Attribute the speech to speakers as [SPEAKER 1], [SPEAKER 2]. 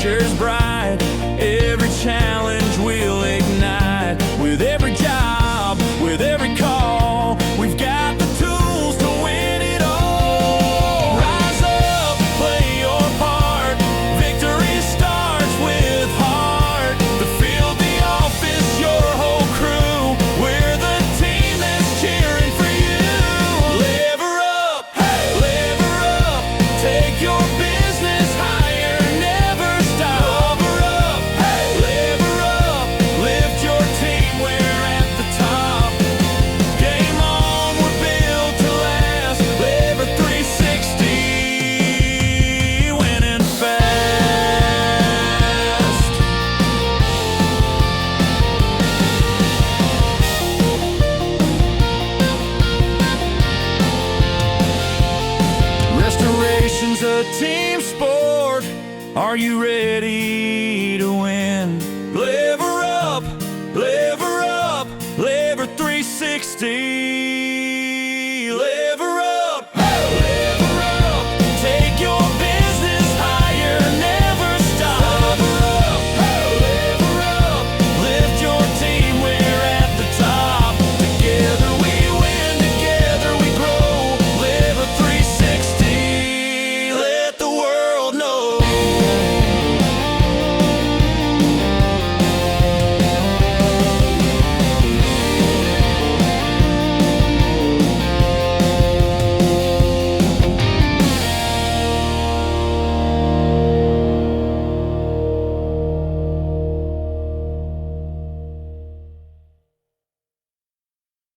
[SPEAKER 1] future's bright. Every challenge we'll ignite. With every job, with every call, we've got the tools to win it all. Rise up, play your part. Victory starts with heart. The field, the office, your whole crew. We're the team that's cheering for you. Lever up, hey, lever up. Take your business higher, never stop. Lever up, hey, lever up. Lift your team, we're at the top. Game on, we're built to last. Lever 360, winning fast. Restoration's a team sport. Are you ready to win? Lever up, lever up, lever 360.